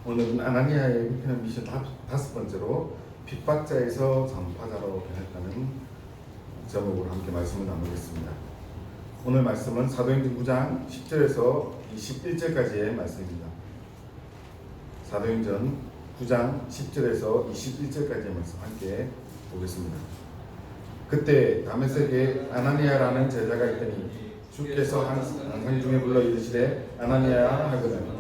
오늘은 아나니아의 불편한 미션 다섯 번째로 핍박자에서 전파자로 변했다는 제목으로 함께 말씀을 나누겠습니다. 오늘 말씀은 사도행전 9장 10절에서 21절까지의 말씀입니다. 사도행전 9장 10절에서 21절까지의 말씀 함께 보겠습니다. 그때 다메섹에 아나니아라는 제자가 있더니 주께서 항상 중에 불러 이르시되 아나니아야 하거든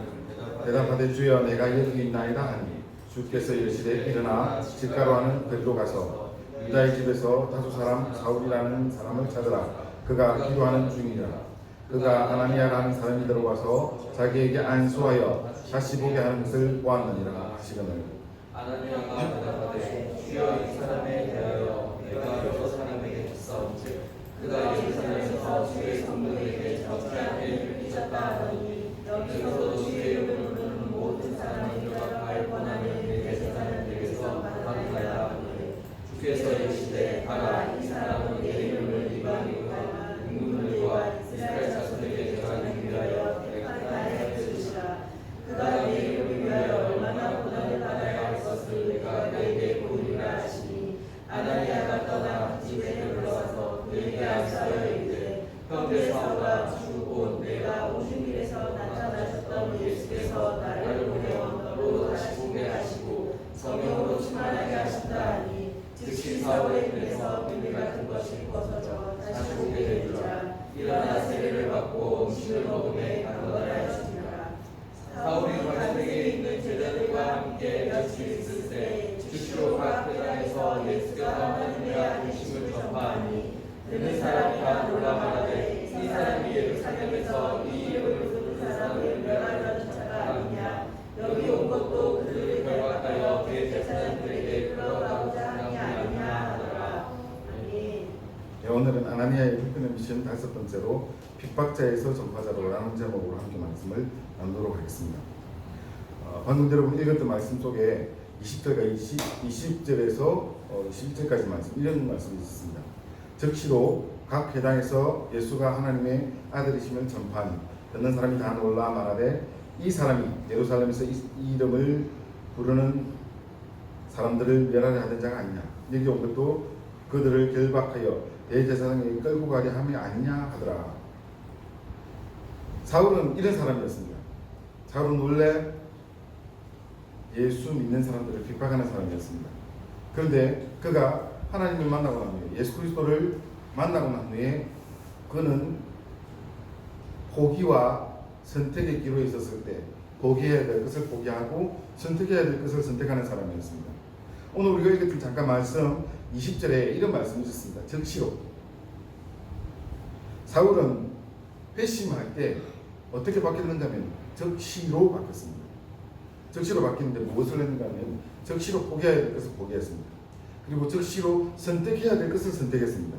대답하되 주여 내가 여기 있나이다 하니 주께서 이르시되 일어나 길가로 하는 베드로 가서 유다의 집에서 다수 사람 사울이라는 사람을 찾으라. 그가 기도하는 중이라. 그가 아나니아라는 사람이 들어와서 자기에게 안수하여 다시 보게 하는 것을 보았느니라 하시거늘 아나니아가 대답하되 주여 이 사람에 대하여 내가 여러 사람에게 줬사온즉 그가 예루살렘에서 주의 성도에게 정치한 일을 빚었다 하더니 여기서도 주의 이름을 부르는 모든 사람이 그가 갈 권한을 대제사장들에게서 받아내야 하니 주께서 이르시되 가라. 이 사람은 내 이름을 이방인과 국민들과 이스라엘 자손에게 전하기 위하여 택하여 주시라. 그가 내 이름을 위하여 얼마나 고난을 받아야 할 것을 내가 그에게 보이리라 하시니 아나니아가 떠나 집에 들어와서 그에게 안수하여 이르되 형제 사울아 주 내가 오신 길에서 나타나셨던 예수께서 나를 보내 언더로 다시 보게 하시고 성령으로 충만하게 하신다 하니 즉시 사울의 눈에서 비밀 같은 것이 벗어져 다시 보게 되리라. 일어나 세례를 받고 음식을 먹음에 강건하라 하시니라. 사울이 다메섹에 있는 제자들과 함께 며칠 있을 즉시로 각 회당에서 예수께서 하나님의 아들이심을 전파하니 듣는 사람이 놀라 말하되 이 사람이 예루살렘에서 이 이름을 부르는 사람을 멸하려는 자가 아니냐. 여기 온 것도 그들을 결박하여 대제사장들에게 끌어가고자 하는 게 아니냐 하더라. 아멘. 오늘은 아나니아의 불편한 미션 다섯 번째로 핍박자에서 전파자로라는 제목으로 함께 말씀을 나누도록 하겠습니다. 방금 여러분 읽었던 말씀 속에 20절과 20절에서 21절까지 말씀, 이런 말씀이 있었습니다. 즉시로 각 회당에서 예수가 하나님의 아들이심을 전파하니 듣는 사람이 다 놀라 말하되 이 사람이 예루살렘에서 이 이름을 부르는 사람들을 멸하려 하던 자가 아니냐. 여기 온 것도 그들을 결박하여 대제사장에게 끌고 가려 함이 아니냐 하더라. 사울은 이런 사람이었습니다. 사울은 원래 예수 믿는 사람들을 핍박하는 사람이었습니다. 그런데 그가 하나님을 만나고 난 후에, 예수 그리스도를 만나고 난 후에 그는 포기와 선택의 기로에 있었을 때 포기해야 될 것을 포기하고 선택해야 될 것을 선택하는 사람이었습니다. 오늘 우리가 읽었던 잠깐 말씀 20절에 이런 말씀이 있었습니다. 즉시로 사울은 회심할 때 어떻게 바뀌었는가 하면 즉시로 바뀌었습니다. 즉시로 바뀌는데 무엇을 했는가 하면 즉시로 포기해야 될 것을 포기했습니다. 그리고 즉시로 선택해야 될 것을 선택했습니다.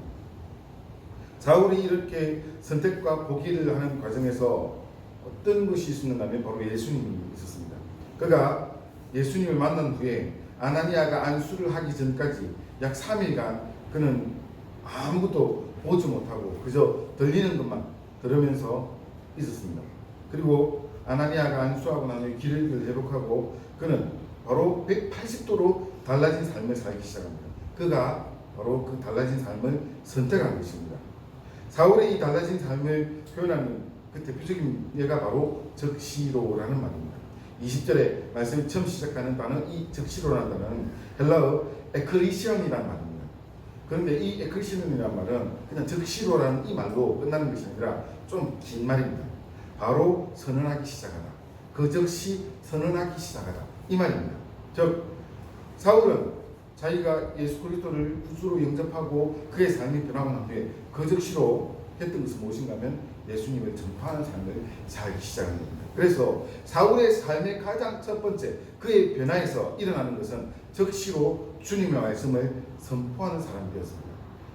사울이 이렇게 선택과 포기를 하는 과정에서 어떤 것이 있었는가 하면 바로 예수님이 있었습니다. 그가 예수님을 만난 후에 아나니아가 안수를 하기 전까지 약 3일간 그는 아무것도 보지 못하고 그저 들리는 것만 들으면서 있었습니다. 그리고 아나니아가 안수하고 난 후에 기력을 회복하고 그는 바로 180도로 달라진 삶을 살기 시작합니다. 그가 바로 그 달라진 삶을 선택한 것입니다. 사울의 이 달라진 삶을 표현하는 그 대표적인 예가 바로 즉시로라는 말입니다. 20절에 말씀이 처음 시작하는 단어 이 즉시로라는 단어는 헬라어 에클리시언이라는 말입니다. 그런데 이 에클리시언이라는 말은 그냥 즉시로라는 이 말로 끝나는 것이 아니라 좀 긴 말입니다. 바로 선언하기 시작하다. 그 즉시 선언하기 시작하다. 이 말입니다. 즉 사울은 자기가 예수 그리스도를 구주로 영접하고 그의 삶이 변하고 난 뒤에 그 즉시로 했던 것은 무엇인가 하면 예수님을 전파하는 삶을 살기 시작한 겁니다. 그래서 사울의 삶의 가장 첫 번째 그의 변화에서 일어나는 것은 즉시로 주님의 말씀을 선포하는 사람이 되었습니다.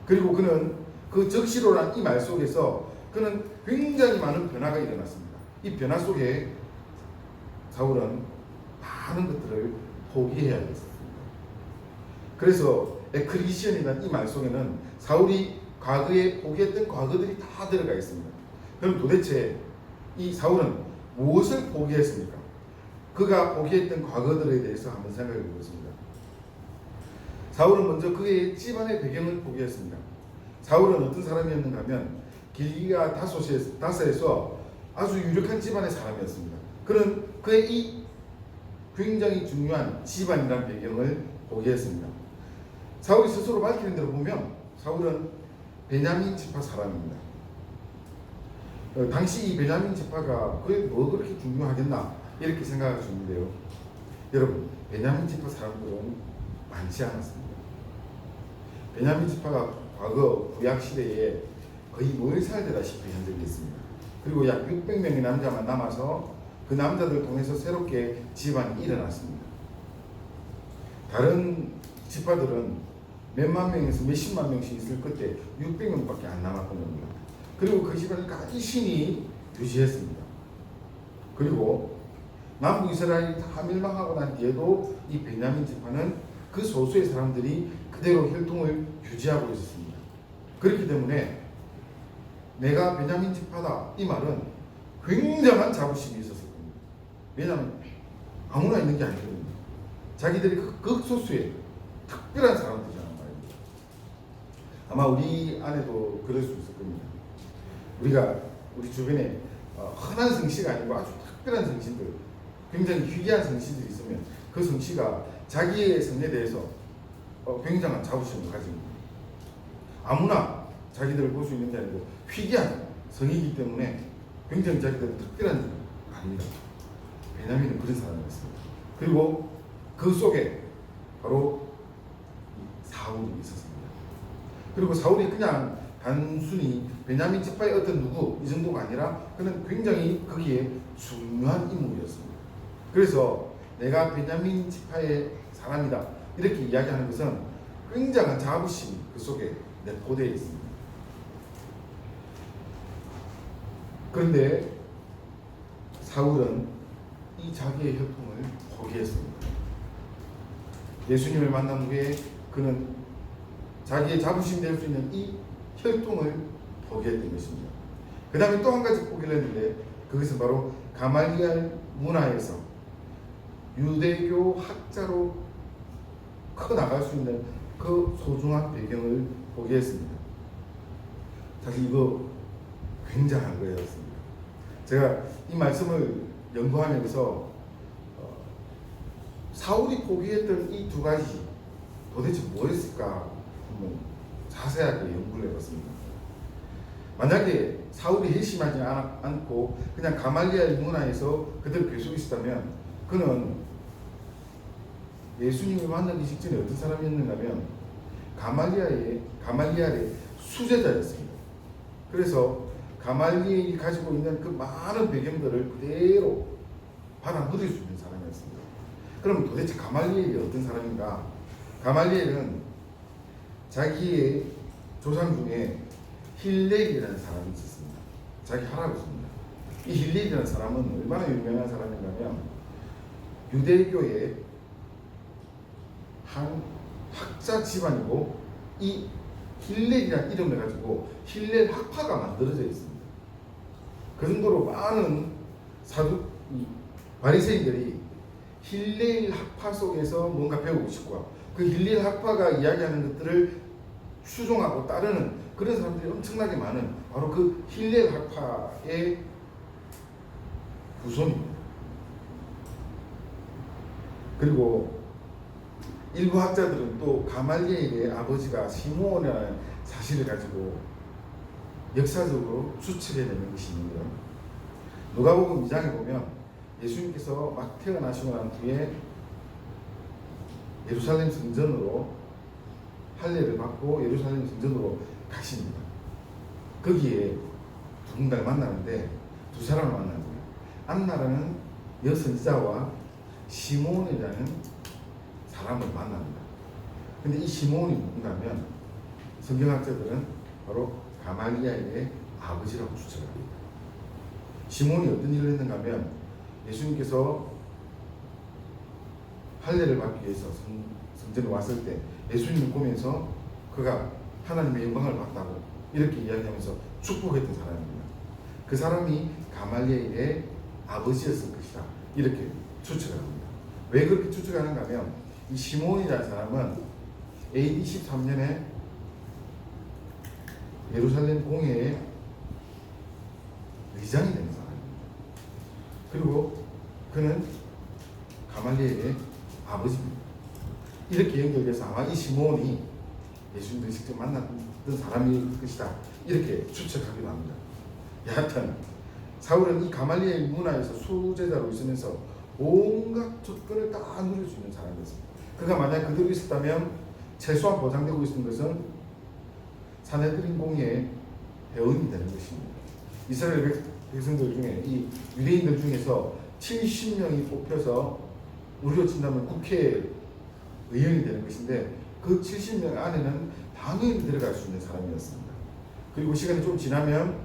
그리고 그는 그 즉시로란 이 말 속에서 그는 굉장히 많은 변화가 일어났습니다. 이 변화 속에 사울은 많은 것들을 포기해야 했습니다. 그래서 에클리시언이라는 이 말 속에는 사울이 과거에 포기했던 과거들이 다 들어가 있습니다. 그럼 도대체 이 사울은 무엇을 포기했습니까? 그가 포기했던 과거들에 대해서 한번 생각해 보겠습니다. 사울은 먼저 그의 집안의 배경을 포기했습니다. 사울은 어떤 사람이었는가 하면 길기가 다스에서 아주 유력한 집안의 사람이었습니다. 그는 그의 이 굉장히 중요한 집안이라는 배경을 포기했습니다. 사울이 스스로 밝히는 대로 보면 사울은 베냐민 지파 사람입니다. 당시 이 베냐민 지파가 그게 뭐 그렇게 중요하겠나 이렇게 생각할 수 있는데요. 여러분, 베냐민 지파 사람들은 많지 않았습니다. 베냐민 지파가 과거 구약 시대에 거의 모여 살다시피 한 적이 있습니다. 그리고 약 600명의 남자만 남아서 그 남자들을 통해서 새롭게 집안이 일어났습니다. 다른 지파들은 몇만 명에서 몇십만 명씩 있을 끝에 600명밖에 안 남았거든요. 그리고 그 집안을 간신히 유지했습니다. 그리고 남부 이스라엘이 다 멸망하고 난 뒤에도 이 베냐민 지파는 그 소수의 사람들이 그대로 혈통을 유지하고 있었습니다. 그렇기 때문에 내가 베냐민 지파다 이 말은 굉장한 자부심이 있었을 겁니다. 왜냐하면 아무나 있는 게 아니거든요. 자기들이 그 극소수의 특별한 사람들이라는 말입니다. 아마 우리 안에도 그럴 수 있을 겁니다. 우리가 우리 주변에 흔한 성씨가 아니고 아주 특별한 성씨들, 굉장히 희귀한 성씨들이 있으면 그 성씨가 자기의 성에 대해서 굉장한 자부심을 가지고 아무나 자기들을 볼 수 있는 게 아니고 희귀한 성이기 때문에 굉장히 자기들은 특별한 사람이 아닙니다. 베냐민은 그런 사람이었습니다. 그리고 그 속에 바로 사울이 있었습니다. 그리고 사울이 그냥 단순히 베냐민 지파의 어떤 누구 이 정도가 아니라 그는 굉장히 거기에 중요한 인물이었습니다. 그래서 내가 베냐민 지파의 사람이다 이렇게 이야기하는 것은 굉장한 자부심이 그 속에 내포되어 있습니다. 그런데 사울은 이 자기의 혈통을 포기했습니다. 예수님을 만난 후에 그는 자기의 자부심이 될 수 있는 이 혈통을 포기했던 것입니다. 그 다음에 또 한 가지 포기를 했는데 그것은 바로 가말리알 문화에서 유대교 학자로 커나갈 수 있는 그 소중한 배경을 포기했습니다. 사실 이거 굉장한 거였습니다. 제가 이 말씀을 연구하면서 사울이 포기했던 이 두 가지 도대체 뭐였을까 한번 자세하게 연구를 해봤습니다. 만약에 사울이 회심하지 않고 그냥 가말리알 문화에서 그대로 계속 있었다면 그는 예수님을 만나기 직전에 어떤 사람이었는가 하면 가말리알의 수제자였습니다. 그래서 가말리엘이 가지고 있는 그 많은 배경들을 그대로 받아 누릴 수 있는 사람이었습니다. 그럼 도대체 가말리엘이 어떤 사람인가? 가말리엘은 자기의 조상 중에 힐렐이라는 사람이 있었습니다. 자기 할아버지입니다. 이 힐렐이라는 사람은 얼마나 유명한 사람인가 하면 유대교의 한 학자 집안이고 이 힐렐이라는 이름을 가지고 힐렐 학파가 만들어져 있습니다. 그 정도로 많은 바리새인들이 힐렐 학파 속에서 뭔가 배우고 싶고 그 힐렐 학파가 이야기하는 것들을 추종하고 따르는 그런 사람들이 엄청나게 많은 바로 그 힐렐 학파의 후손입니다. 그리고 일부 학자들은 또 가말리엘의 아버지가 시므온이라는 사실을 가지고 역사적으로 추측해내는 것이 있는데요. 누가복음 2장에 보면 예수님께서 막 태어나시고 난 뒤에 예루살렘 성전으로 할례를 받고 예루살렘 성전으로 가십니다. 거기에 누군가를 만나는데 두 사람을 만나는 거예요. 안나라는 여선지자와 시몬이라는 사람을 만납니다. 근데 이 시몬이 누군가 하면 성경학자들은 바로 가말리엘의 아버지라고 추측합니다. 시몬이 어떤 일을 했는가 하면 예수님께서 할례를 받기 위해서 성전에 왔을 때 예수님을 보면서 그가 하나님의 영광을 받다고 이렇게 이야기하면서 축복했던 사람입니다. 그 사람이 가말리엘의 아버지였을 것이다 이렇게 추측을 합니다. 왜 그렇게 추측하는가 하면 이 시몬이라는 사람은 AD 13년에 예루살렘 공회의 의장이 되는 사람입니다. 그리고 그는 가말리엘의 아버지입니다. 이렇게 연결돼서 아마 이 시몬이 예수님을 직접 만났던 사람일 것이다, 이렇게 추측하기도 합니다. 여하튼 사울은 이 가말리엘 문화에서 수제자로 있으면서 온갖 조건을 다 누릴 수 있는 사람이었습니다. 그가 만약 그대로 있었다면 최소한 보장되고 있었던 것은 사내들인 공예의 회원이 되는 것입니다. 이스라엘 백성들 중에, 이 유대인들 중에서 70명이 뽑혀서 우리로 친다면 국회에 의원이 되는 것인데, 그 70명 안에는 당연히 들어갈 수 있는 사람이었습니다. 그리고 시간이 좀 지나면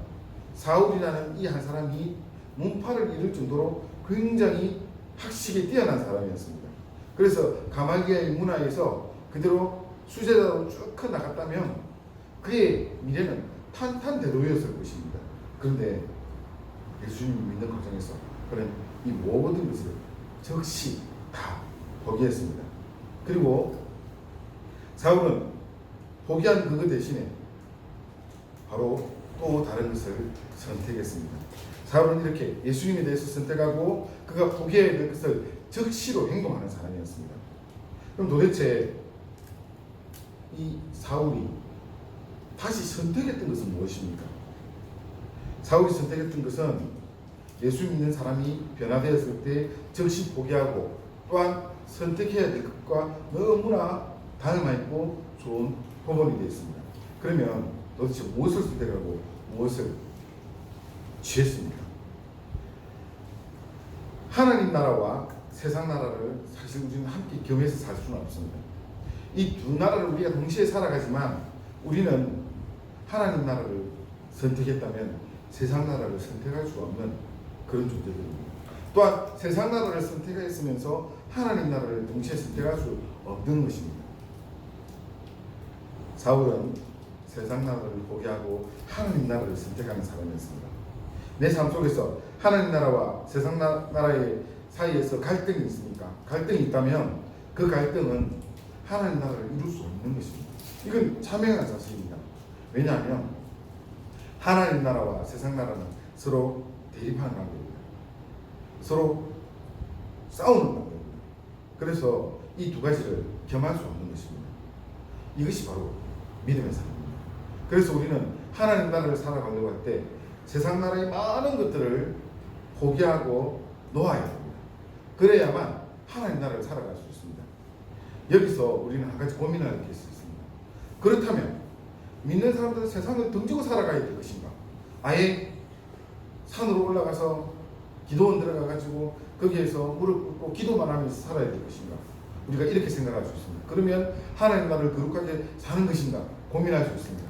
사울이라는 이 한 사람이 문파를 잃을 정도로 굉장히 학식에 뛰어난 사람이었습니다. 그래서 가말리엘 문화에서 그대로 수제자로 쭉 나갔다면 그의 미래는 탄탄대로였을 것입니다. 그런데 예수님을 믿는 과정에서 그는 이 모든 것을 즉시 다 포기했습니다. 그리고 사울은 포기한 그것 대신에 바로 또 다른 것을 선택했습니다. 사울은 이렇게 예수님에 대해서 선택하고 그가 포기해야 될 것을 즉시로 행동하는 사람이었습니다. 그럼 도대체 이 사울이 다시 선택했던 것은 무엇입니까? 사울이 선택했던 것은 예수 믿는 사람이 변화되었을 때 즉시 포기하고 또한 선택해야 될 것과 너무나 닮아 있고 좋은 표본이 되어 있습니다. 그러면 도대체 무엇을 선택하고 무엇을 취했습니까? 하나님 나라와 세상 나라를 사실 우리는 함께 겸해서 살 수는 없습니다. 이 두 나라를 우리가 동시에 살아가지만 우리는 하나님 나라를 선택했다면 세상 나라를 선택할 수 없는 그런 존재들입니다. 또한 세상 나라를 선택했으면서 하나님 나라를 동시에 선택할 수 없는 것입니다. 사울은 세상 나라를 포기하고 하나님 나라를 선택하는 사람이었습니다. 내 삶 속에서 하나님 나라와 세상 나라의 사이에서 갈등이 있습니까? 갈등이 있다면 그 갈등은 하나님 나라를 이룰 수 없는 것입니다. 이건 자명한 사실입니다. 왜냐하면 하나님 나라와 세상 나라는 서로 대립하는 관계입니다. 서로 싸우는 관계입니다. 그래서 이 두 가지를 겸할 수 없는 것입니다. 이것이 바로 믿음의 삶입니다. 그래서 우리는 하나님 나라를 살아가려고 할 때 세상 나라의 많은 것들을 포기하고 놓아야 합니다. 그래야만 하나님 나라를 살아갈 수 있습니다. 여기서 우리는 한 가지 고민할 게 있습니다. 그렇다면 믿는 사람들은 세상을 등지고 살아가야 될 것인가? 아예 산으로 올라가서 기도원 들어가가지고 거기에서 무릎 꿇고 기도만 하면서 살아야 될 것인가? 우리가 이렇게 생각할 수 있습니다. 그러면 하나님 나라를 거룩하게 사는 것인가? 고민할 수 있습니다.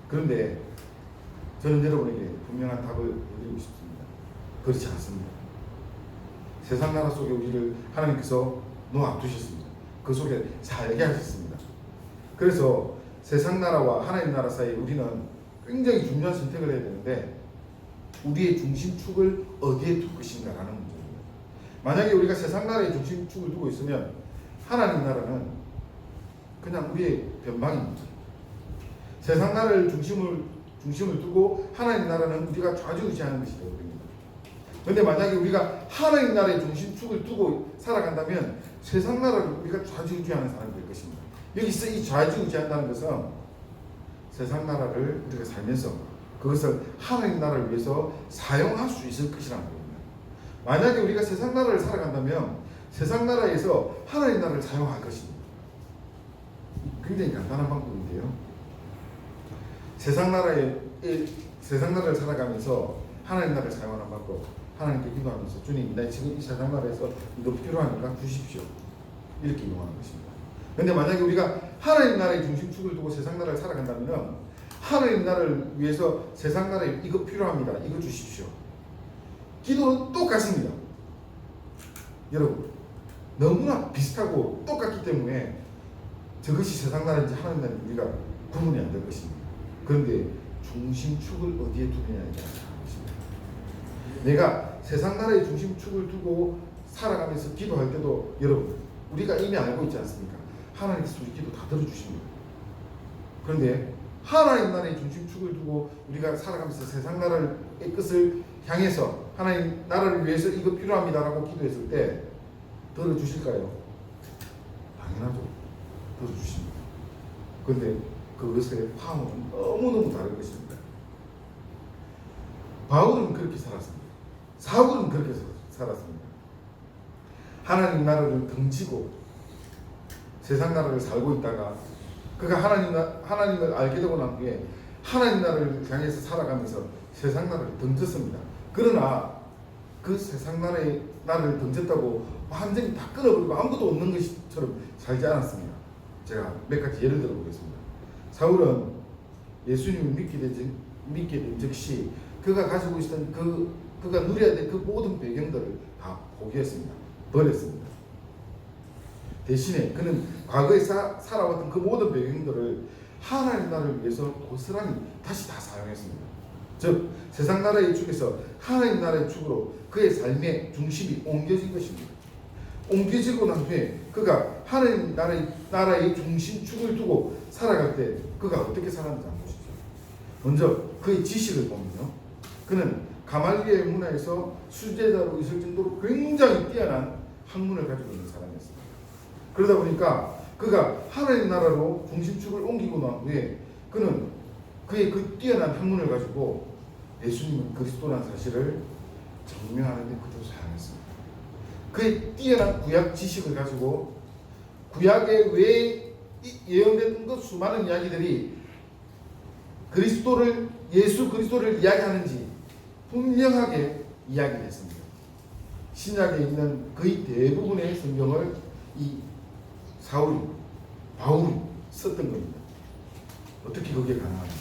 그런데 저는 여러분에게 분명한 답을 드리고 싶습니다. 그렇지 않습니다. 세상 나라 속에 우리를 하나님께서 놓아두셨습니다. 그 속에 살게 하셨습니다. 그래서 세상 나라와 하나님 나라 사이에 우리는 굉장히 중요한 선택을 해야 되는데 우리의 중심축을 어디에 둘 것인가 라는 문제입니다. 만약에 우리가 세상 나라의 중심축을 두고 있으면 하나님 나라는 그냥 우리의 변방입니다. 세상 나라를 중심을 두고 하나님 나라는 우리가 좌지우지하는 것이 되어버립니다. 그런데 만약에 우리가 하나님 나라의 중심축을 두고 살아간다면 세상 나라를 우리가 좌지우지하는 사람이 될 것입니다. 여기서 이 좌지우지한다는 것은 세상 나라를 우리가 살면서 그것을 하나님 나라를 위해서 사용할 수 있을 것이라는 겁니다. 만약에 우리가 세상 나라를 살아간다면 세상 나라에서 하나님 나라를 사용할 것입니다. 굉장히 간단한 방법인데요. 세상 나라를 살아가면서 하나님 나라를 사용하는 방법, 하나님께 기도하면서 주님, 나 지금 이 세상 나라에서 이거 필요하니까 주십시오. 이렇게 이용하는 것입니다. 그런데 만약에 우리가 하나님 나라의 중심축을 두고 세상 나라를 살아간다면 하나님 나라를 위해서 세상 나라에 이거 필요합니다. 이거 주십시오. 기도는 똑같습니다. 여러분, 너무나 비슷하고 똑같기 때문에 저것이 세상 나라인지 하나님 나라인지 우리가 구분이 안 될 것입니다. 그런데 중심축을 어디에 두느냐에 따라 다른 것입니다. 내가 세상 나라의 중심축을 두고 살아가면서 기도할 때도 여러분 우리가 이미 알고 있지 않습니까? 하나님께서 우리 기도 다 들어주십니다. 그런데 하나님 나라의 중심축을 두고 우리가 살아가면서 세상 나라의 끝을 향해서 하나님 나라를 위해서 이거 필요합니다라고 기도했을 때 들어주실까요? 당연하죠. 들어주십니다. 그런데 그것의 파워는 너무너무 다른 것입니다. 바울은 그렇게 살았습니다. 사울은 그렇게 살았습니다. 하나님 나라를 등지고 세상 나라를 살고 있다가 그가 하나님을 알게 되고 난 후에 하나님 나라를 향해서 살아가면서 세상 나라를 던졌습니다. 그러나 그 세상 나라를 던졌다고 완전히 다 끊어버리고 아무것도 없는 것처럼 살지 않았습니다. 제가 몇 가지 예를 들어보겠습니다. 사울은 예수님을 믿게 된 즉시 그가 가지고 있었던 그가 누려야 될 그 모든 배경들을 다 포기했습니다. 버렸습니다. 대신에 그는 과거에 살아왔던 그 모든 배경들을 하나님 나라를 위해서 고스란히 다시 다 사용했습니다. 즉 세상 나라의 축에서 하나님 나라의 축으로 그의 삶의 중심이 옮겨진 것입니다. 옮겨지고 난 후에 그가 하나님 나라의 중심축을 두고 살아갈 때 그가 어떻게 살았는지 한번 보시죠. 먼저 그의 지식을 보면요, 그는 가말리엘 문화에서 수제자로 있을 정도로 굉장히 뛰어난 학문을 가지고 있는 사람이었습니다. 그러다 보니까 그가 하나님 나라로 중심축을 옮기고 난 후에 그는 그의 그 뛰어난 학문을 가지고 예수님은 그리스도라는 사실을 증명하는 데 그대로 사용했습니다. 그의 뛰어난 구약 지식을 가지고 구약에 왜 예언됐던 그 수많은 이야기들이 예수 그리스도를 이야기하는지 분명하게 이야기했습니다. 신약에 있는 거의 대부분의 성경을 이 바울이 썼던 겁니다. 어떻게 그게 가능합니까?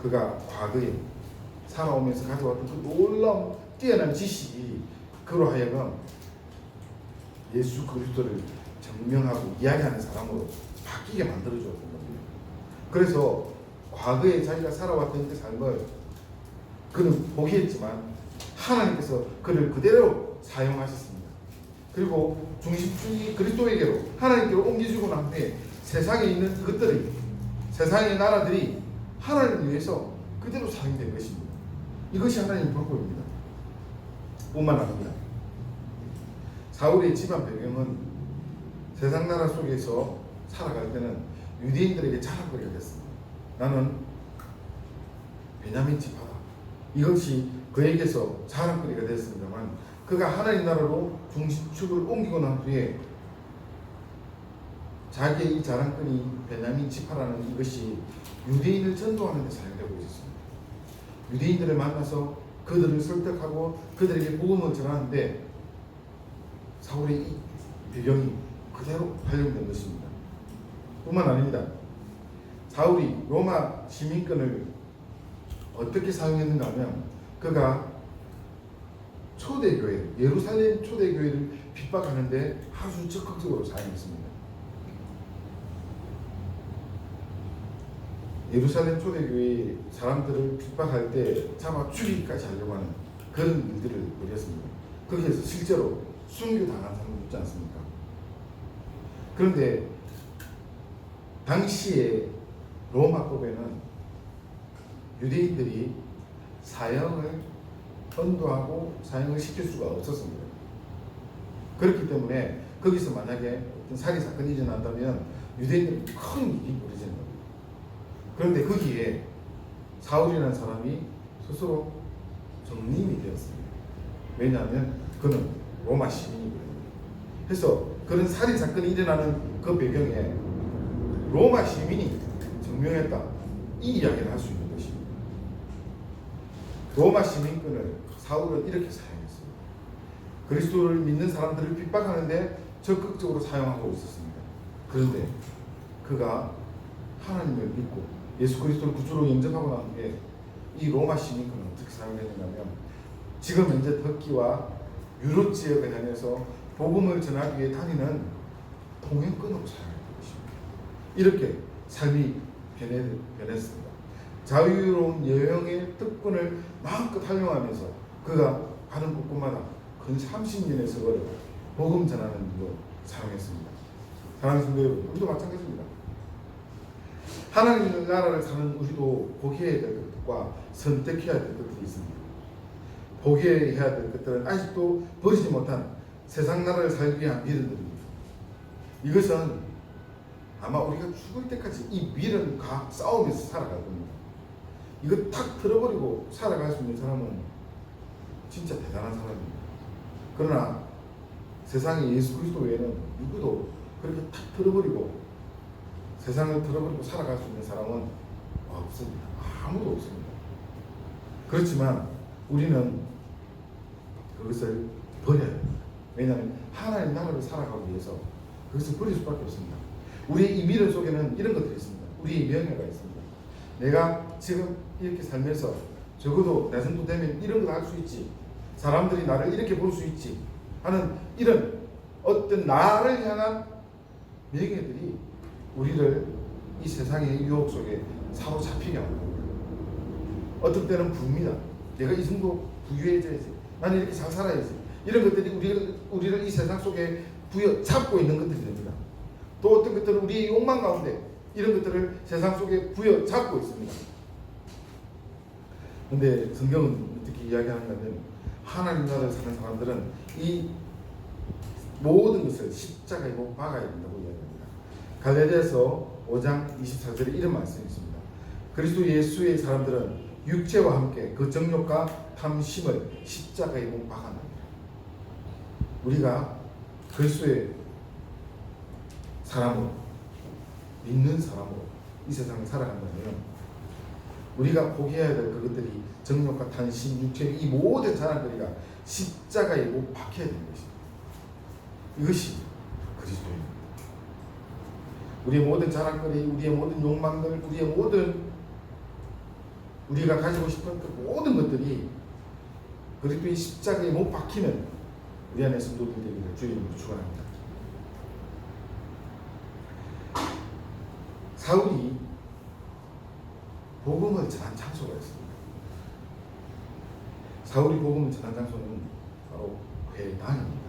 그가 과거에 살아오면서 가져왔던 그 놀라운 뛰어난 지식이 그로 하여금 예수 그리스도를 증명하고 이야기하는 사람으로 바뀌게 만들어주었던 겁니다. 그래서 과거에 자기가 살아왔던 그 삶을 그는 포기했지만 하나님께서 그를 그대로 사용하셨습니다. 그리고 중심축이 그리스도에게로 하나님께로 옮겨주고 난 후에 세상에 있는 것들이 세상의 나라들이 하나님을 위해서 그대로 사용된 것입니다. 이것이 하나님의 방법입니다. 뿐만 아닙니다. 사울의 집안 배경은 세상 나라 속에서 살아갈 때는 유대인들에게 자랑거리가 됐습니다. 나는 베냐민 지파다. 이것이 그에게서 자랑거리가 됐습니다만 그가 하나님 나라로 중심축을 옮기고 난 후에 자기의 이 자랑거리 베냐민 지파라는 이것이 유대인을 전도하는 데 사용되고 있었습니다. 유대인들을 만나서 그들을 설득하고 그들에게 복음을 전하는데 사울의 이 배경이 그대로 활용된 것입니다. 뿐만 아닙니다. 사울이 로마 시민권을 어떻게 사용했는가 하면 그가 초대교회, 예루살렘 초대교회를 핍박하는데 아주 적극적으로 사용했습니다. 예루살렘 초대교회 사람들을 핍박할 때 잡아 죽이기까지 하려고 하는 그런 일들을 벌였습니다. 거기에서 실제로 순교당한 사람도 있지 않습니까? 그런데 당시에 로마법에는 유대인들이 사형을 언도하고 사형을 시킬 수가 없었습니다. 그렇기 때문에 거기서 만약에 어떤 살인 사건이 일어난다면 유대인들은 큰 일이 벌어지는 겁니다. 그런데 거기에 사울이라는 사람이 스스로 정림이 되었습니다. 왜냐하면 그는 로마 시민이거든요. 그래서 그런 살인 사건이 일어나는 그 배경에 로마 시민이 증명했다, 이 이야기를 할 수 있는 것입니다. 로마 시민권을 사울은 이렇게 사용했습니다. 그리스도를 믿는 사람들을 핍박하는데 적극적으로 사용하고 있었습니다. 그런데 그가 하나님을 믿고 예수 그리스도를 구주로 영접하고 난 후에 이 로마 시민권은 어떻게 사용되는가 하면 지금 현재 터키와 유럽 지역을 향해서 복음을 전하기 위해 다니는 통행권으로 사용했던 것입니다. 이렇게 삶이 변했습니다. 자유로운 여행의 특권을 마음껏 활용하면서 그가 가는 곳곳마다 근 30년의 세월을 복음 전하는 일로 사용했습니다. 사랑하는 성도 여러분, 우리도 마찬가지입니다. 하나님 나라를 사는 우리도 포기해야 될 것과 선택해야 될 것들이 있습니다. 포기해야 될 것들은 아직도 버리지 못한 세상 나라를 살기 위한 미련들입니다. 이것은 아마 우리가 죽을 때까지 이 미련과 싸우면서 살아갈 겁니다. 이거 탁 틀어버리고 살아갈 수 있는 사람은 진짜 대단한 사람입니다. 그러나 세상에 예수 그리스도 외에는 누구도 그렇게 탁 틀어버리고 세상을 틀어버리고 살아갈 수 있는 사람은 없습니다. 아무도 없습니다. 그렇지만 우리는 그것을 버려야 됩니다. 왜냐하면 하나님 나라를 살아가기 위해서 그것을 버릴 수밖에 없습니다. 우리의 이 미련 속에는 이런 것들이 있습니다. 우리의 명예가 있습니다. 내가 지금 이렇게 살면서 적어도 내 정도 되면 이런 걸 할 수 있지, 사람들이 나를 이렇게 볼 수 있지 하는 이런 어떤 나를 향한 명예들이 우리를 이 세상의 유혹 속에 사로잡히게 합니다. 어떤 때는 부입니다. 내가 이 정도 부유해져야지, 나는 이렇게 잘 살아야지, 이런 것들이 우리를 이 세상 속에 부여잡고 있는 것들이 됩니다. 또 어떤 것들은 우리의 욕망 가운데 이런 것들을 세상 속에 부여잡고 있습니다. 그런데 성경은 어떻게 이야기하는가 하면 하나님 나라를 사는 사람들은 이 모든 것을 십자가에 못 박아야 된다고 이야기합니다. 갈라디아서 5장 24절에 이런 말씀이 있습니다. 그리스도 예수의 사람들은 육체와 함께 그 정욕과 탐심을 십자가에 못 박아냅니다. 우리가 그리스도의 사람으로, 믿는 사람으로 이 세상을 살아간다면 우리가 포기해야 될 그것들이 정욕과 탐심, 육체의 이 모든 자랑거리가 십자가에 못 박혀야 되는 것입니다. 이것이 그리스도입니다. 우리의 모든 자랑거리, 우리의 모든 욕망들, 우리의 모든 우리가 가지고 싶은 그 모든 것들이 그리스도의 십자가에 못 박히는 우리 안에 성도들 되기를 주의 이름으로 축원합니다. 사울이 복음을 전한 장소가 있습니다. 사울이 복음을 전한 장소는 바로 회당입니다.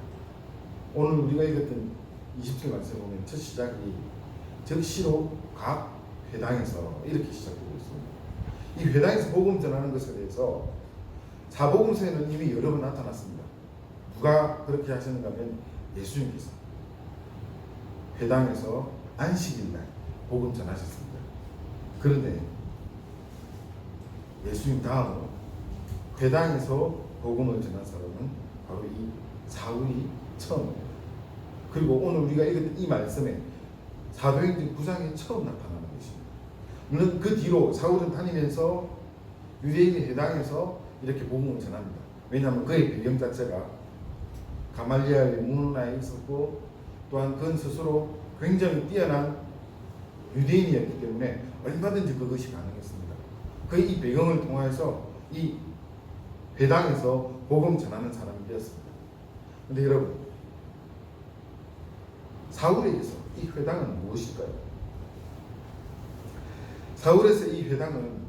오늘 우리가 읽었던 20절 말씀에 보면 첫 시작이 적시로 각 회당에서 이렇게 시작되고 있습니다. 이 회당에서 복음 전하는 것에 대해서 사복음서에는 이미 여러 번 나타났습니다. 누가 그렇게 하셨는가 하면 예수님께서 회당에서 안식일날 복음 전하셨습니다. 그런데 예수님 다음으로 회당에서 복음을 전한 사람은 바로 이 사울이 처음입니다. 그리고 오늘 우리가 읽은 이 말씀에 사도행전 9장에 처음 나타나는 것입니다. 물론 그 뒤로 사울은 다니면서 유대인의 회당에서 이렇게 복음을 전합니다. 왜냐하면 그의 배경 자체가 가말리엘의 문화에 있었고 또한 그는 스스로 굉장히 뛰어난 유대인이었기 때문에 얼마든지 그것이 가능했습니다. 그의 이 배경을 통해서 이 회당에서 복음 전하는 사람이 되었습니다. 그런데 여러분, 사울에게서 이 회당은 무엇일까요? 사울에서 이 회당은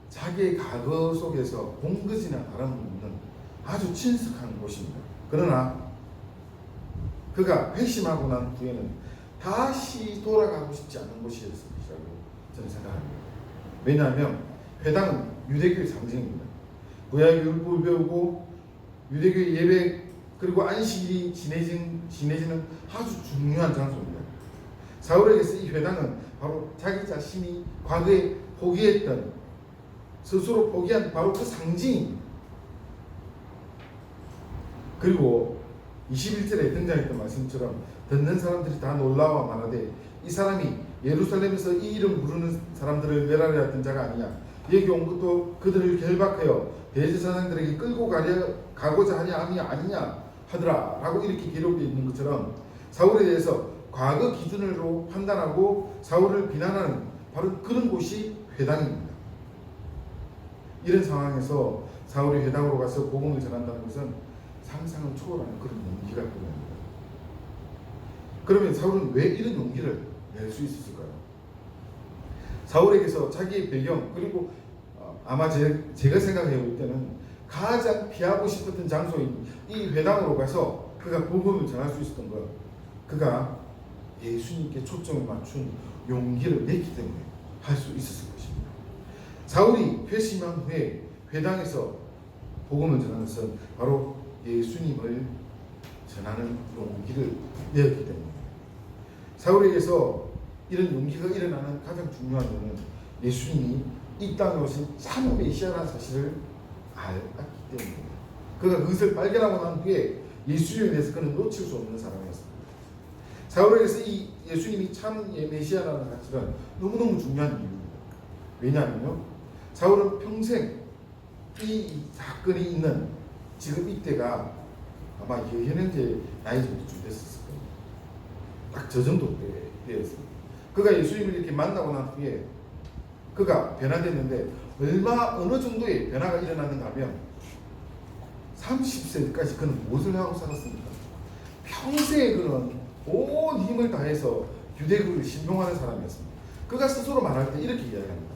자기의 과거 속에서 본 것이나 다름없는 아주 친숙한 곳입니다. 그러나 그가 회심하고 난 후에는 다시 돌아가고 싶지 않은 곳이었으리라고 저는 생각합니다. 왜냐하면 회당은 유대교의 상징입니다. 구약의 율법을 배우고 유대교의 예배 그리고 안식일이 지내지는 아주 중요한 장소입니다. 사울에게서 이 회당은 바로 자기 자신이 과거에 포기했던 스스로 포기한 바로 그 상징입니다. 그리고 21절에 등장했던 말씀처럼 듣는 사람들이 다 놀라워 말하되 이 사람이 예루살렘에서 이 이름 부르는 사람들을 멸하려 했던 자가 아니냐. 여기 온 것도 그들을 결박하여 대제사장들에게 끌고 가고자 하냐 아니냐 하더라 라고 이렇게 기록되어 있는 것처럼 사울에 대해서 과거 기준으로 판단하고 사울을 비난하는 바로 그런 곳이 회당입니다. 이런 상황에서 사울이 회당으로 가서 복음을 전한다는 것은 상상을 초월하는 그런 용기가 필요합니다. 그러면 사울은 왜 이런 용기를 낼 수 있었을까요? 사울에게서 자기의 배경 그리고 아마 제가 생각해 볼 때는 가장 피하고 싶었던 장소인 이 회당으로 가서 그가 복음을 전할 수 있었던 것, 그가 예수님께 초점을 맞춘 용기를 냈기 때문에 할 수 있었을 것입니다. 사울이 회심한 후에 회당에서 복음을 전하는 것은 바로 예수님을 전하는 용기를 내었기 때문입니다. 사울에게서 이런 용기가 일어나는 가장 중요한 이유는 예수님이 이 땅에 오신 참 메시아라는 사실을 알았기 때문입니다. 그가 그것을 발견하고 난 후에 예수님에 대해서 그는 놓칠 수 없는 사람이었습니다. 사울에게서 이 예수님이 참 메시아라는 사실은 너무너무 중요한 이유입니다. 왜냐하면요, 사울은 평생 이 사건이 있는 지금 이때가 아마 여현행제 나이 정도쯤 됐었을 거예요. 딱 저 정도 때였습니다. 그가 예수님을 이렇게 만나고 난 후에 그가 변화됐는데 어느 정도의 변화가 일어났는가 하면 30세까지 그는 무엇을 하고 살았습니까? 평생에 그는 온 힘을 다해서 유대교를 신봉하는 사람이었습니다. 그가 스스로 말할 때 이렇게 이야기합니다.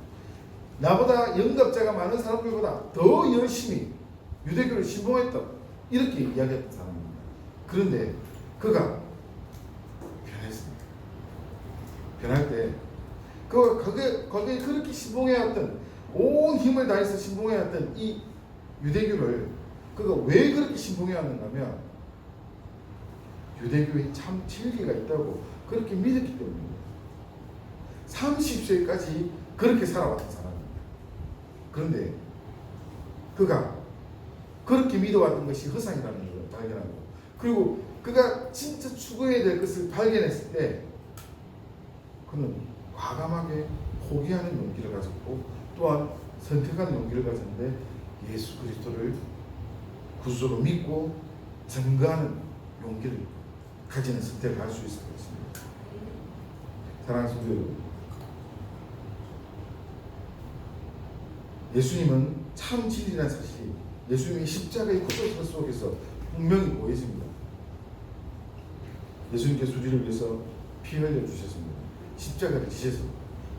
나보다 영접자가 많은 사람들보다 더 열심히 유대교를 신봉했다, 이렇게 이야기했던 사람입니다. 그런데 그가 변했습니다. 변할 때 그가 거기에 그렇게 신봉해왔던, 온 힘을 다해서 신봉해왔던 이 유대교를 그가 왜 그렇게 신봉해왔는가 하면 유대교에 참 진리가 있다고 그렇게 믿었기 때문입니다. 30세까지 그렇게 살아왔던 사람입니다. 그런데 그가 그렇게 믿어왔던 것이 허상이라는 것을 발견하고, 그리고 그가 진짜 추구해야 될 것을 발견했을 때 그는 과감하게 포기하는 용기를 가졌고, 또한 선택하는 용기를 가졌는데 예수 그리스도를 구주로 믿고 증거하는 용기를 가지는 선택을 할 수 있을 것입니다. 사랑하는 성도 여러분, 예수님은 참 진리라는 사실이 예수님의 십자가의 구속 속에서 분명히 보여집니다. 예수님께서 우리를 위해서 피 흘려 주셨습니다. 십자가를 지셔서,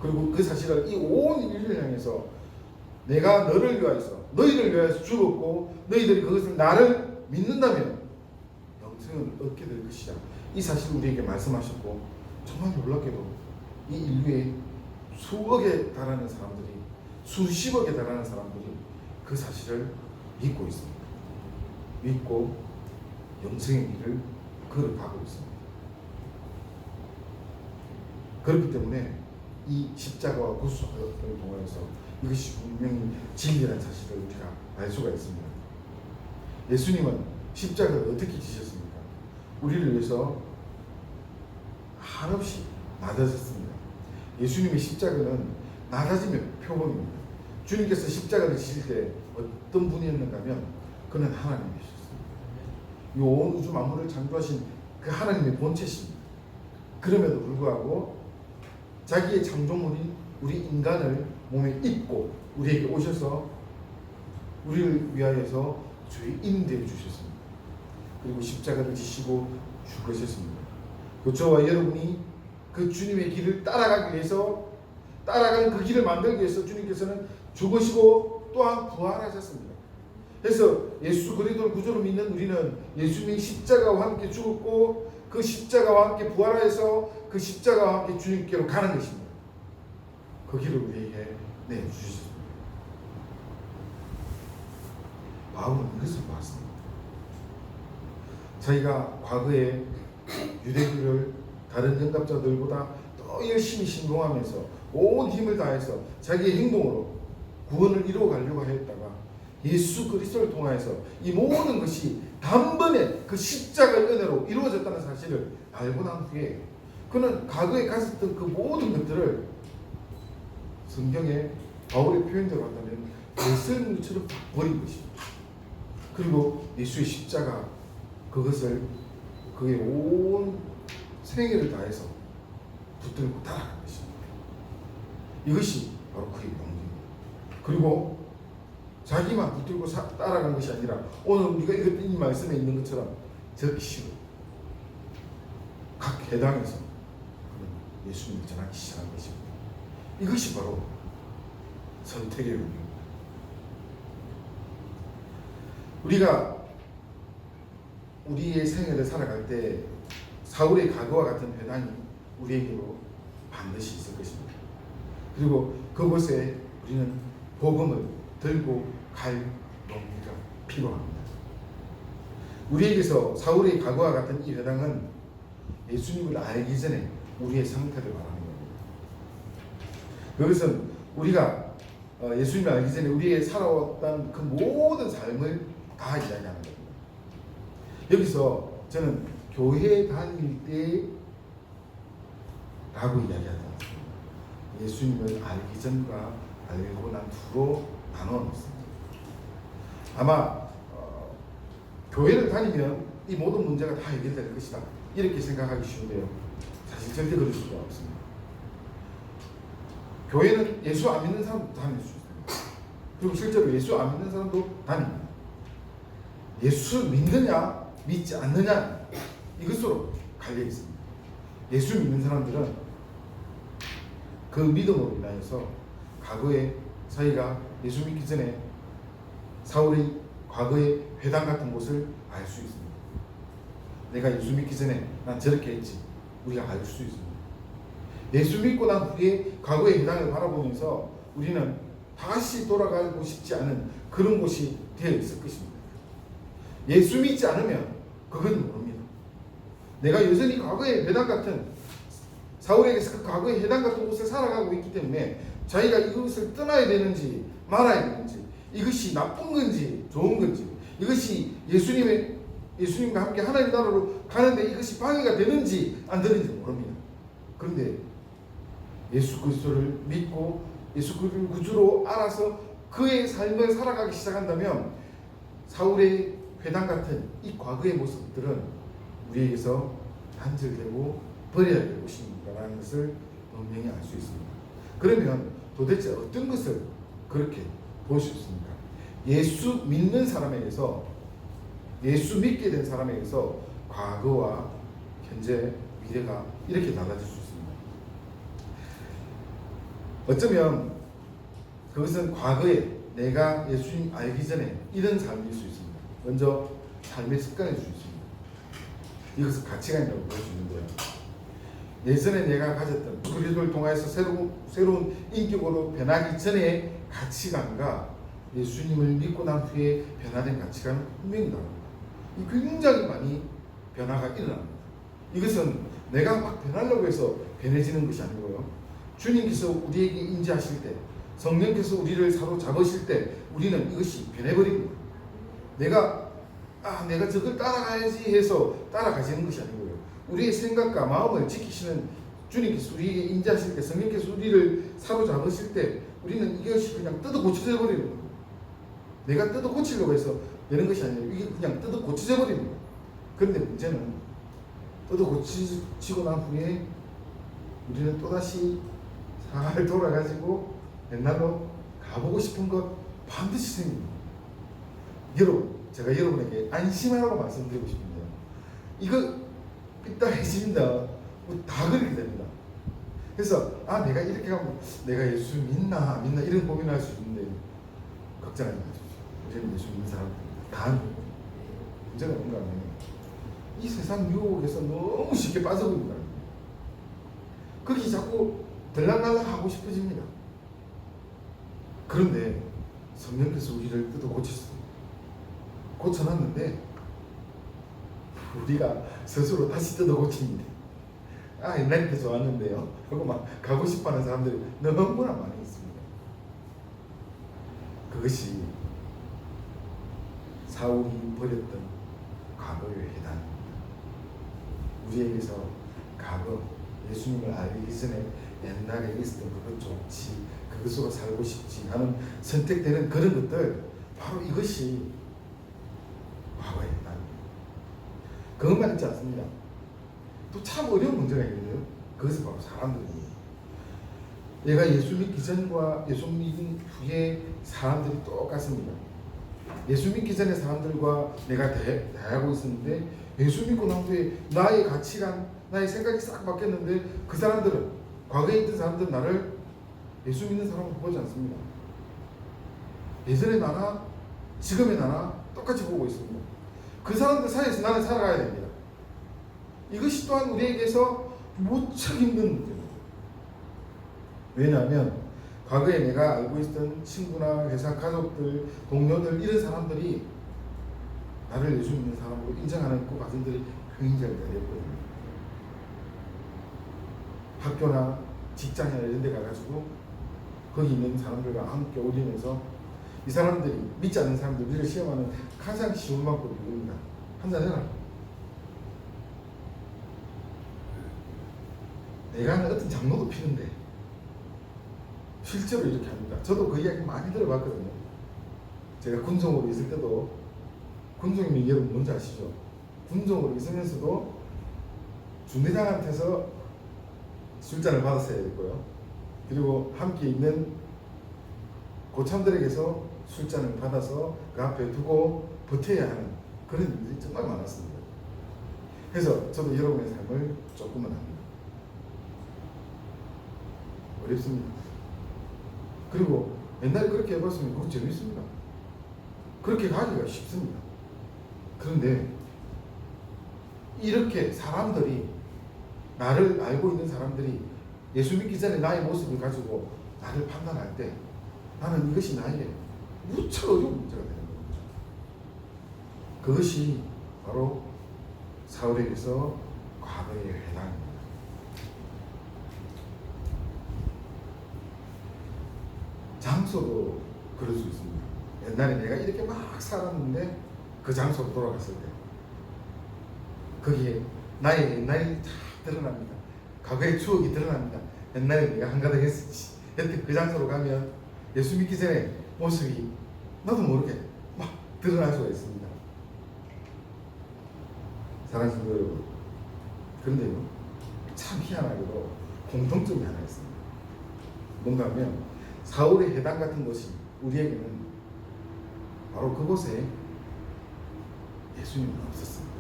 그리고 그 사실을 이 온 인류를 향해서 내가 너를 위하여서, 너희를 위하여서 죽었고 너희들이 그것을 나를 믿는다면 영생을 얻게 될 것이다, 이 사실을 우리에게 말씀하셨고, 정말 놀랍게도 이 인류의 수억에 달하는 사람들이, 수십억에 달하는 사람들이 그 사실을 믿고 있습니다. 믿고 영생의 길을 걸어가고 있습니다. 그렇기 때문에 이 십자가와 구속을 통해서 이것이 분명히 진리라는 사실을 우리가 알 수가 있습니다. 예수님은 십자가를 어떻게 지셨습니까? 우리를 위해서 한없이 낮아졌습니다. 예수님의 십자가는 낮아짐의 표본입니다. 주님께서 십자가를 지실 때 어떤 분이었는가 하면 그는 하나님이셨습니다. 이 온 우주 만물을 창조하신 그 하나님의 본체십니다. 그럼에도 불구하고 자기의 창조물인 우리 인간을 몸에 입고 우리에게 오셔서 우리를 위하여서 죄인 되어 주셨습니다. 그리고 십자가를 지시고 죽으셨습니다. 그 저와 여러분이 그 주님의 길을 따라가기 위해서, 따라가는 그 길을 만들기 위해서 주님께서는 죽으시고 또한 부활하셨습니다. 그래서 예수 그리스도를 구주로 믿는 우리는 예수님의 십자가와 함께 죽었고 그 십자가와 함께 부활하여서 그 십자가와 함께 주님께로 가는 것입니다. 그 길을 우리에게 내주셨습니다. 바울은 이것을 보았습니다. 자기가 과거에 유대교를 다른 영접자들보다 더 열심히 신봉하면서 온 힘을 다해서 자기의 행동으로 구원을 이루어가려고 했다가 예수 그리스도를 통하여서 이 모든 것이 단번에 그 십자가의 은혜로 이루어졌다는 사실을 알고 난 후에 그는 과거에 가졌던 그 모든 것들을 성경에 바울의 표현대로 한다면 배설물처럼 버린 것입니다. 그리고 예수의 십자가, 그것을 그의 온 생애를 다해서 붙들고 따라간 것입니다. 이것이 바로 그의 용기입니다. 그리고 자기만 붙들고 따라간 것이 아니라 오늘 우리가 이 말씀에 있는 것처럼 적시로 각 회당에서 예수님을 전하기 시작한 것입니다. 이것이 바로 선택의 용기입니다. 우리가 우리의 생애를 살아갈 때 사울의 과거와 같은 회당이 우리에게로 반드시 있을 것입니다. 그리고 그곳에 우리는 복음을 들고 갈 용기가 필요합니다. 우리에게서 사울의 과거와 같은 이 회당은 예수님을 알기 전에 우리의 상태를 말하는 겁니다. 그것은 우리가 예수님을 알기 전에 우리의 살아왔던 그 모든 삶을 다 이야기하는 겁니다. 여기서 저는 교회 다닐 때 라고 이야기하지 않습니다. 예수님을 알기 전과 알고 난 후로 나눠 놓습니다. 아마 교회를 다니면 이 모든 문제가 다 해결될 것이다 이렇게 생각하기 쉬운데요, 사실 절대 그럴 수가 없습니다. 교회는 예수 안 믿는 사람도 다닐 수 있습니다. 그리고 실제로 예수 안 믿는 사람도 다닙니다. 예수 믿느냐 믿지 않느냐 이것으로 갈려 있습니다. 예수 믿는 사람들은 그 믿음으로 인하여서 과거에 자기가 예수 믿기 전에 사울의 과거의 회당 같은 곳을 알 수 있습니다. 내가 예수 믿기 전에 난 저렇게 했지, 우리가 알 수 있습니다. 예수 믿고 난 후에 과거의 회당을 바라보면서 우리는 다시 돌아가고 싶지 않은 그런 곳이 되어 있을 것입니다. 예수 믿지 않으면 그건 모릅니다. 내가 여전히 과거의 회당 같은, 사울에게서 그 과거의 회당 같은 곳에 살아가고 있기 때문에 자기가 이것을 떠나야 되는지 말아야 되는지, 이것이 나쁜 건지 좋은 건지, 이것이 예수님과 함께 하나님 나라로 가는데 이것이 방해가 되는지 안 되는지 모릅니다. 그런데 예수 그리스도를 믿고 예수 그리스도를 구주로 알아서 그의 삶을 살아가기 시작한다면 사울의 회당 같은 이 과거의 모습들은 우리에게서 단절되고 버려야 될 것입니다라는 것을 분명히 알 수 있습니다. 그러면 도대체 어떤 것을 그렇게 볼 수 있습니까? 예수 믿는 사람에게서, 예수 믿게 된 사람에게서 과거와 현재, 미래가 이렇게 달라질 수 있습니다. 어쩌면 그것은 과거에 내가 예수님 알기 전에 이런 삶일 수 있습니다. 먼저 삶의 습관일 수 있습니다. 이것은 가치관이라고 볼 수 있는데요, 예전에 내가 가졌던 그리스도를 통해서 새로운 인격으로 변하기 전에 가치관과 예수님을 믿고 난 후에 변화된 가치관은 분명히 다릅니다. 굉장히 많이 변화가 일어납니다. 이것은 내가 막 변하려고 해서 변해지는 것이 아니고요, 주님께서 우리에게 임재하실 때, 성령께서 우리를 사로잡으실 때 우리는 이것이 변해버립니다. 내가 저걸 따라가야지 해서 따라가지는 것이 아니고요, 우리의 생각과 마음을 지키시는 주님께서 우리에게 임재하실 때, 성령께서 우리를 사로잡으실 때 우리는 이것이 그냥 뜯어 고쳐져 버리는 거예요. 내가 뜯어 고치려고 해서 되는 것이 아니에요. 이게 그냥 뜯어 고쳐져 버리는 거예요. 그런데 문제는 뜯어 고치고 난 후에 우리는 또다시 잘 돌아가지고 옛날로 가보고 싶은 것 반드시 생깁니다. 여러분, 제가 여러분에게 안심하라고 말씀드리고 싶은데요, 이거 삐딱해집니다. 다 그렇게 됩니다. 그래서 내가 이렇게 가면 내가 예수 믿나 안 믿나 이런 고민할 수 있는데 걱정하지 마십시오. 우리는 예수 믿는 사람입니다. 단 문제가 뭔가 하면 이 세상 유혹에서 너무 쉽게 빠져버립니다. 거기 자꾸 들락날락 하고 싶어집니다. 그런데 성령께서 우리를 뜯어 고쳐놨는데 우리가 스스로 다시 뜯어 고칩니다. 옛날에 더 좋았는데요 하고 막 가고 싶어하는 사람들이 너무나 많이 있습니다. 그것이 사울이 버렸던 과거의 회당입니다. 우리에게서 과거, 예수님을 알기 전에 옛날에 있었던 그것 좋지, 그것으로 살고 싶지 하는 선택되는 그런 것들, 바로 이것이 과거의 회당입니다. 그것만 있지 않습니다. 또 참 어려운 문제가 있는데요, 그것은 바로 사람들입니다. 내가 예수 믿기 전과 예수 믿은 후에 사람들이 똑같습니다. 예수 믿기 전에 사람들과 내가 대하고 있었는데 예수 믿고 난 후에 나의 가치관, 나의 생각이 싹 바뀌었는데 그 사람들은, 과거에 있던 사람들은 나를 예수 믿는 사람으로 보지 않습니다. 예전의 나나 지금의 나나 똑같이 보고 있습니다. 그 사람들 사이에서 나는 살아가야 됩니다. 이것이 또한 우리에게서 무척 힘든 문제입니다. 왜냐하면 과거에 내가 알고 있던 친구나 회사 가족들, 동료들 이런 사람들이 나를 예수 믿는 사람으로 인정하는 그 과정들이 굉장히 어렵거든요. 학교나 직장이나 이런 데 가가지고 거기 있는 사람들과 함께 어울리면서 이 사람들이 믿지 않는 사람들 우리를 시험하는 가장 쉬운 방법이 이겁니다. 한잔 해라. 내가 하는 어떤 장로도 피는데 실제로 이렇게 합니다. 저도 그 이야기 많이 들어봤거든요. 제가 군종으로 있을 때도, 군종이면 여러분 뭔지 아시죠? 군종으로 있으면서도 중대장한테서 술잔을 받았어야 됐고요. 그리고 함께 있는 고참들에게서 술잔을 받아서 그 앞에 두고 버텨야 하는 그런 일들이 정말 많았습니다. 그래서 저도 여러분의 삶을 조금은 압니다. 어렵습니다. 그리고 옛날에 그렇게 해봤으면 그거 재밌습니다. 그렇게 가기가 쉽습니다. 그런데 이렇게 사람들이, 나를 알고 있는 사람들이 예수 믿기 전에 나의 모습을 가지고 나를 판단할 때 나는 이것이 나에게 무척 어려운 문제가 되는 겁니다. 그것이 바로 사울에게서 과거의 회당입니다. 장소도 그럴 수 있습니다. 옛날에 내가 이렇게 막 살았는데 그 장소로 돌아갔을 때 거기에 나의 옛날이 다 드러납니다. 과거의 추억이 드러납니다. 옛날에 내가 한가닥 했었지. 여튼 그 장소로 가면 예수 믿기 전에 모습이 나도 모르게 막 드러날 수가 있습니다. 사랑하는 성도 여러분, 그런데요, 참 희한하게도 공통점이 하나 있습니다. 뭔가 하면 사울의 회당 같은 곳이 우리에게는 바로 그곳에 예수님은 없었습니다.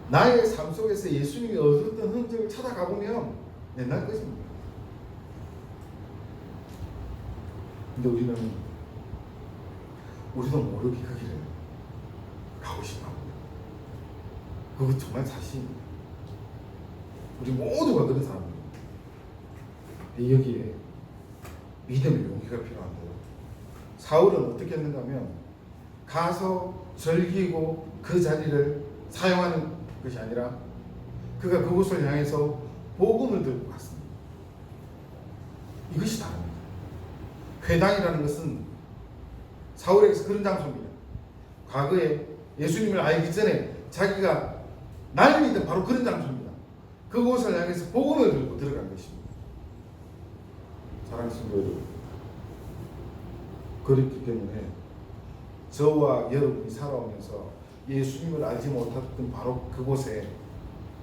나의 삶 속에서 예수님이 어떤 흔적을 찾아가 보면 옛날 것입니다. 근데 우리도 모르게 그 길을 가고 싶어 합니다. 그거 정말 사실입니다. 우리 모두가 그런 사람입니다. 여기에 믿음의 용기가 필요한데요. 사울은 어떻게 했는가 하면 가서 즐기고 그 자리를 사용하는 것이 아니라 그가 그곳을 향해서 복음을 들고 갔습니다. 이것이 다릅니다. 회당이라는 것은 사울에게서 그런 장소입니다. 과거에 예수님을 알기 전에 자기가 날 믿은 바로 그런 장소입니다. 그곳을 향해서 복음을 들고 들어간 것입니다. 사랑하는 성도 여러분, 그렇기 때문에 저와 여러분이 살아오면서 예수님을 알지 못했던 바로 그곳에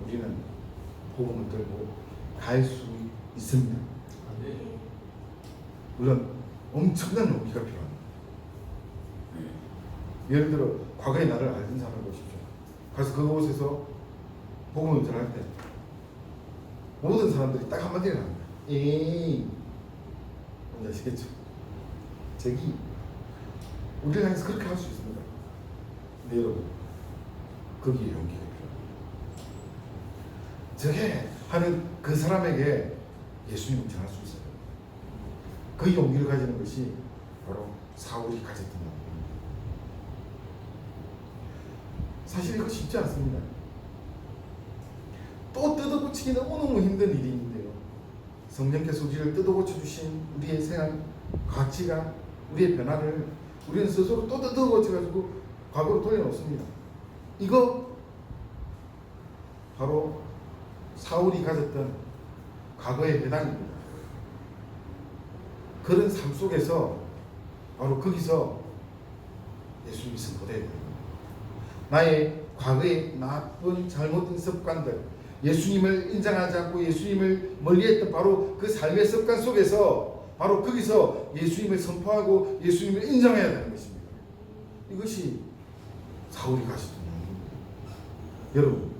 우리는 복음을 들고 갈 수 있습니다. 물론 엄청난 용기가 필요합니다. 예를 들어 과거에 나를 알던 사람을 보십시오. 가서 그곳에서 복음을 전할 때 모든 사람들이 딱 한마디를 합니다. 에이, 뭔지 아시겠죠? 저기 우리를 향해서 그렇게 할 수 있습니다. 근데 여러분, 거기에 용기가 필요합니다. 저게 하는 그 사람에게 예수님을 전할 수 있어요. 그 용기를 가지는 것이 바로 사울이 가졌던 용기입니다. 사실 이거 쉽지 않습니다. 또 뜯어고치기 너무너무 힘든 일이 있는데요. 성령께서 우리를 뜯어고쳐 주신 우리의 생활 가치가, 우리의 변화를 우리는 스스로 또 뜯어고쳐가지고 과거로 돌려놓습니다. 이거 바로 사울이 가졌던 과거의 회당입니다. 그런 삶 속에서 바로 거기서 예수님이 선포되어야 됩니다. 나의 과거의 나쁜 잘못된 습관들, 예수님을 인정하지 않고 예수님을 멀리했던 바로 그 삶의 습관 속에서 바로 거기서 예수님을 선포하고 예수님을 인정해야 되는 것입니다. 이것이 사울이 가졌던 용기입니다. 여러분,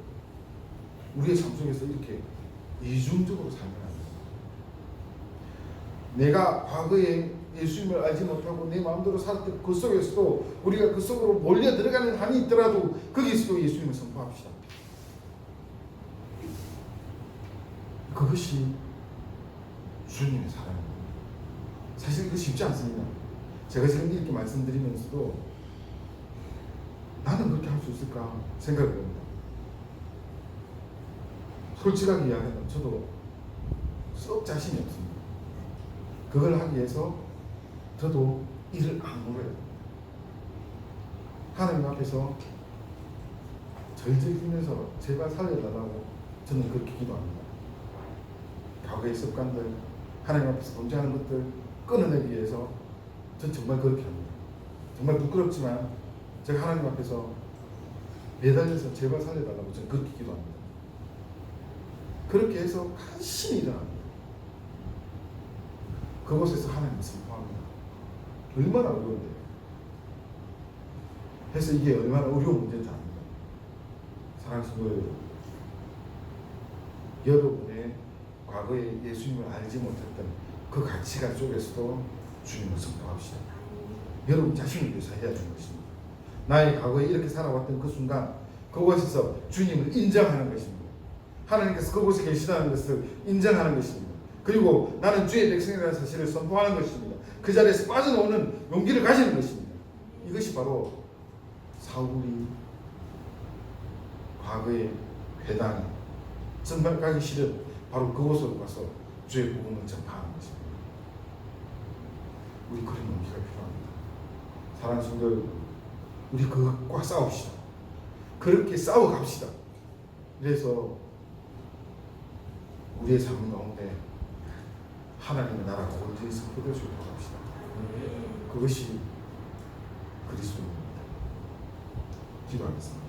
우리의 삶 속에서 이렇게 이중적으로 살면 안 됩니다. 내가 과거에 예수님을 알지 못하고 내 마음대로 살았던 그 속에서도 우리가 그 속으로 몰려 들어가는 한이 있더라도 거기서도 예수님을 선포합시다. 그것이 주님의 사랑입니다. 사실 이거 쉽지 않습니다. 제가 지금 이렇게 말씀드리면서도 나는 그렇게 할 수 있을까 생각을 합니다. 솔직하게 이야기하면 저도 썩 자신이 없습니다. 그걸 하기 위해서 저도 일을 악물어요. 하나님 앞에서 절절히면서 제발 살려달라고 저는 그렇게 기도합니다. 과거의 습관들, 하나님 앞에서 범죄하는 것들 끊어내기 위해서 전 정말 그렇게 합니다. 정말 부끄럽지만 제가 하나님 앞에서 매달려서 제발 살려달라고 저는 그렇게 기도합니다. 그렇게 해서 간신히 일어납니다. 그곳에서 하나님을 선포합니다. 얼마나 어려운데요. 그래서 이게 얼마나 어려운 문제인지 압니다. 사랑하는 성도 여러분, 여러분의 과거에 예수님을 알지 못했던 그 가치관 속에서도 주님을 선포합시다. 여러분 자신을 위해서 해야 하는 것입니다. 나의 과거에 이렇게 살아왔던 그 순간 그곳에서 주님을 인정하는 것입니다. 하나님께서 그곳에 계시다는 것을 인정하는 것입니다. 그리고 나는 주의 백성이라는 사실을 선포하는 것입니다. 그 자리에서 빠져나오는 용기를 가지는 것입니다. 이것이 바로 사울이 과거의 회당 정말 가기 싫은 바로 그곳으로 가서 주의 복음을 전파하는 것입니다. 우리 그런 용기가 필요합니다. 사랑하는 성도 여러분, 우리 그것과 싸웁시다. 그렇게 싸워갑시다. 그래서 우리의 삶 가운데 하나님의 나라가 온전히 선포될 수 있도록 합시다. 그것이 그리스도입니다. 기도하겠습니다.